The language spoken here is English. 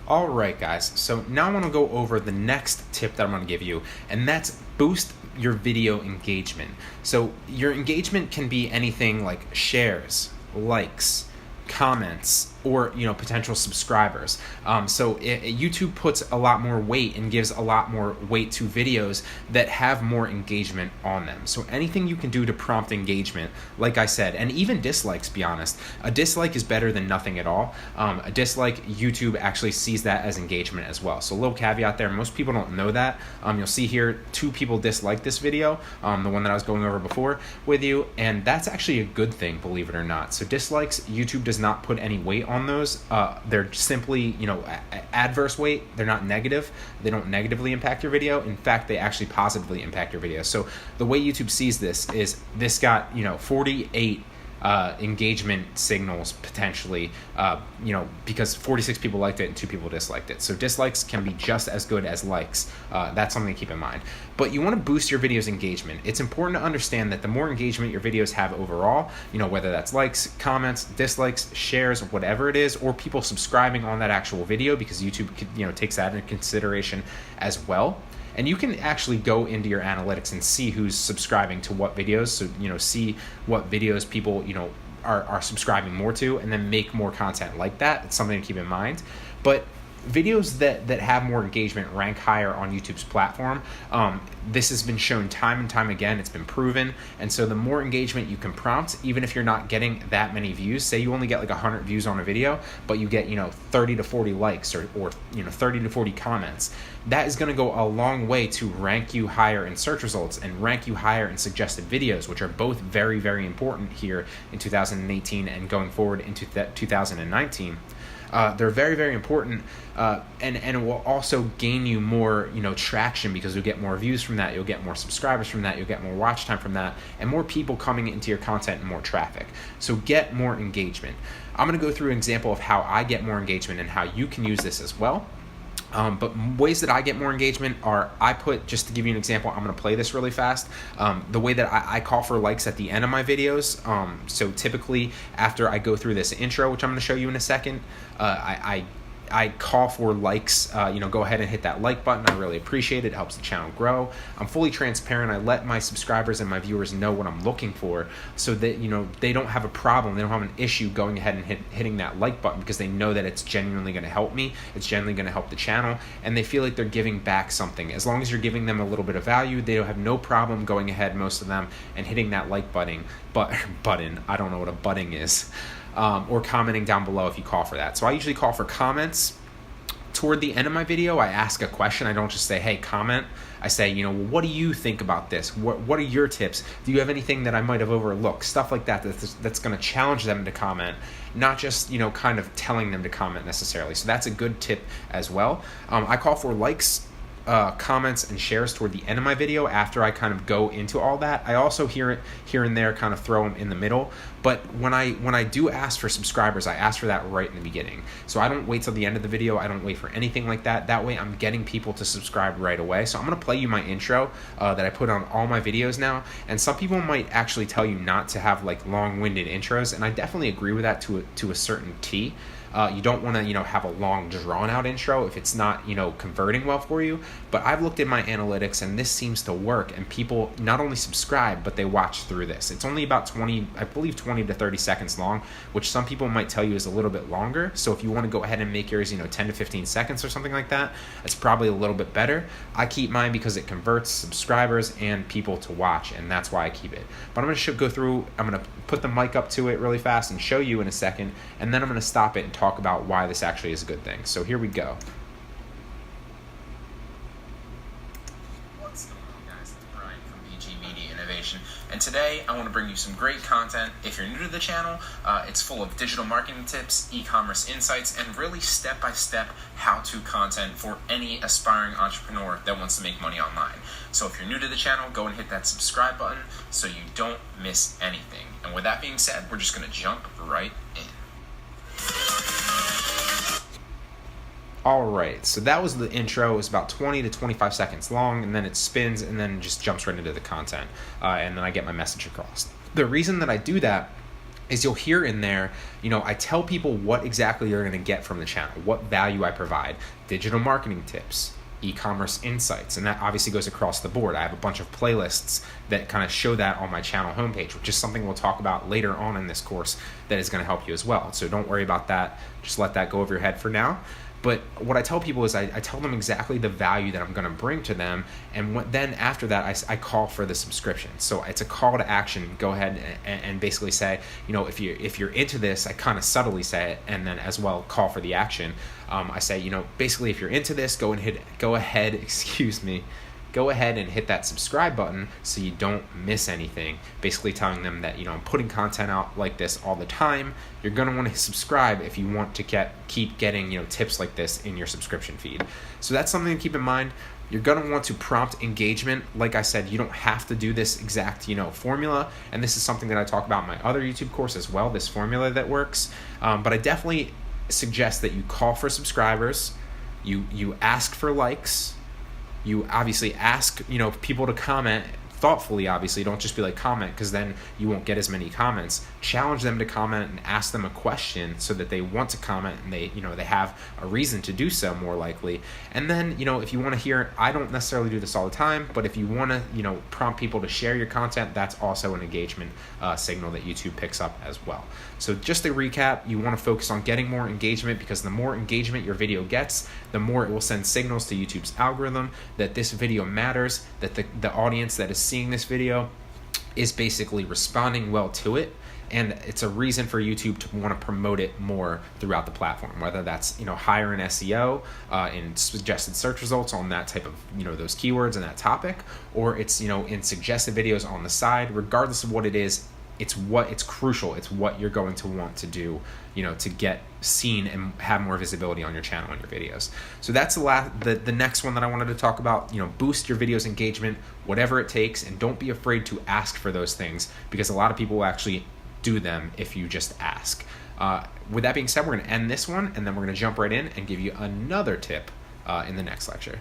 All right, guys. So now I want to go over the next tip that I'm going to give you, and that's boost your video engagement. So your engagement can be anything like shares, likes, comments, or potential subscribers. YouTube puts a lot more weight and gives a lot more weight to videos that have more engagement on them. So anything you can do to prompt engagement, like I said, and even dislikes, be honest. A dislike is better than nothing at all. A dislike, YouTube actually sees that as engagement as well. So a little caveat there, most people don't know that. You'll see here 2 people dislike this video, the one that I was going over before with you, and that's actually a good thing, believe it or not. So dislikes, YouTube does not put any weight on those. They're simply, adverse weight. They're not negative. They don't negatively impact your video. In fact, they actually positively impact your video. So the way YouTube sees this is this got, 48 engagement signals potentially, because 46 people liked it and 2 people disliked it. So dislikes can be just as good as likes. That's something to keep in mind. But you want to boost your video's engagement. It's important to understand that the more engagement your videos have overall, whether that's likes, comments, dislikes, shares, whatever it is, or people subscribing on that actual video, because YouTube, takes that into consideration as well. And you can actually go into your analytics and see who's subscribing to what videos. So, see what videos people, are subscribing more to, and then make more content like that. It's something to keep in mind. But videos that have more engagement rank higher on YouTube's platform. This has been shown time and time again. It's been proven. And so the more engagement you can prompt, even if you're not getting that many views, say you only get like 100 views on a video, but you get 30 to 40 likes or 30 to 40 comments, that is going to go a long way to rank you higher in search results and rank you higher in suggested videos, which are both very, very important here in 2018 and going forward into 2019. They're very, very important, and it will also gain you more, traction, because you'll get more views from that, you'll get more subscribers from that, you'll get more watch time from that, and more people coming into your content and more traffic. So get more engagement. I'm going to go through an example of how I get more engagement and how you can use this as well. But ways that I get more engagement are, just to give you an example, I'm going to play this really fast. The way that I call for likes at the end of my videos. So typically after I go through this intro, which I'm going to show you in a second, I call for likes. Go ahead and hit that like button. I really appreciate it. It helps the channel grow. I'm fully transparent. I let my subscribers and my viewers know what I'm looking for, so that they don't have a problem. They don't have an issue going ahead and hitting that like button, because they know that it's genuinely going to help me. It's genuinely going to help the channel, and they feel like they're giving back something. As long as you're giving them a little bit of value, they don't have no problem going ahead, most of them, and hitting that like button. I don't know what a button is. Or commenting down below if you call for that. So I usually call for comments. Toward the end of my video, I ask a question. I don't just say, hey, comment. I say, what do you think about this? What are your tips? Do you have anything that I might have overlooked? Stuff like that that's going to challenge them to comment, not just, kind of telling them to comment necessarily. So that's a good tip as well. I call for likes, comments, and shares toward the end of my video after I kind of go into all that. I also here and there kind of throw them in the middle, but when I do ask for subscribers, I ask for that right in the beginning. So I don't wait till the end of the video. I don't wait for anything like that. That way I'm getting people to subscribe right away. So I'm going to play you my intro that I put on all my videos now, and some people might actually tell you not to have like long-winded intros, and I definitely agree with that to a certain T. You don't want to, have a long drawn-out intro if it's not, converting well for you. But I've looked at my analytics, and this seems to work, and people not only subscribe, but they watch through this. It's only about 20 to 30 seconds long, which some people might tell you is a little bit longer. So if you want to go ahead and make yours, 10 to 15 seconds or something like that, it's probably a little bit better. I keep mine because it converts subscribers and people to watch, and that's why I keep it. But I'm going to go through, I'm going to put the mic up to it really fast and show you in a second, and then I'm going to stop it and talk about why this actually is a good thing. So here we go. What's going on, guys? It's Brian from BG Media Innovation, and today I want to bring you some great content. If you're new to the channel, it's full of digital marketing tips, e-commerce insights, and really step-by-step how-to content for any aspiring entrepreneur that wants to make money online. So if you're new to the channel, go and hit that subscribe button so you don't miss anything. And with that being said, we're just going to jump right in. All right, so that was the intro. It was about 20 to 25 seconds long, and then it spins and then just jumps right into the content, and then I get my message across. The reason that I do that is you'll hear in there, I tell people what exactly you're going to get from the channel, what value I provide, digital marketing tips, e-commerce insights, and that obviously goes across the board. I have a bunch of playlists that kind of show that on my channel homepage, which is something we'll talk about later on in this course that is going to help you as well. So don't worry about that. Just let that go over your head for now. But what I tell people is I tell them exactly the value that I'm going to bring to them, and then after that I call for the subscription. So it's a call to action. Go ahead and basically say, if you're into this, I kind of subtly say it, and then as well call for the action. I say, basically if you're into this, go ahead and hit that subscribe button so you don't miss anything. Basically telling them that, I'm putting content out like this all the time. You're going to want to subscribe if you want to keep getting, tips like this in your subscription feed. So that's something to keep in mind. You're going to want to prompt engagement. Like I said, you don't have to do this exact, formula. And this is something that I talk about in my other YouTube course as well, this formula that works. But I definitely suggest that you call for subscribers, you ask for likes, you obviously ask, people to comment thoughtfully. Obviously, don't just be like comment, because then you won't get as many comments. Challenge them to comment and ask them a question so that they want to comment and they have a reason to do so, more likely. And then, if you want to hear, I don't necessarily do this all the time, but if you want to, prompt people to share your content, that's also an engagement signal that YouTube picks up as well. So just to recap, you want to focus on getting more engagement, because the more engagement your video gets, the more it will send signals to YouTube's algorithm that this video matters, that the audience that is seeing this video is basically responding well to it, and it's a reason for YouTube to want to promote it more throughout the platform, whether that's higher in SEO, in suggested search results on that type of those keywords and that topic, or it's in suggested videos on the side. Regardless of what it is, it's crucial. It's what you're going to want to do, to get seen and have more visibility on your channel and your videos. So that's the next one that I wanted to talk about. Boost your video's engagement, whatever it takes, and don't be afraid to ask for those things, because a lot of people will actually do them if you just ask. With that being said, we're going to end this one, and then we're going to jump right in and give you another tip in the next lecture.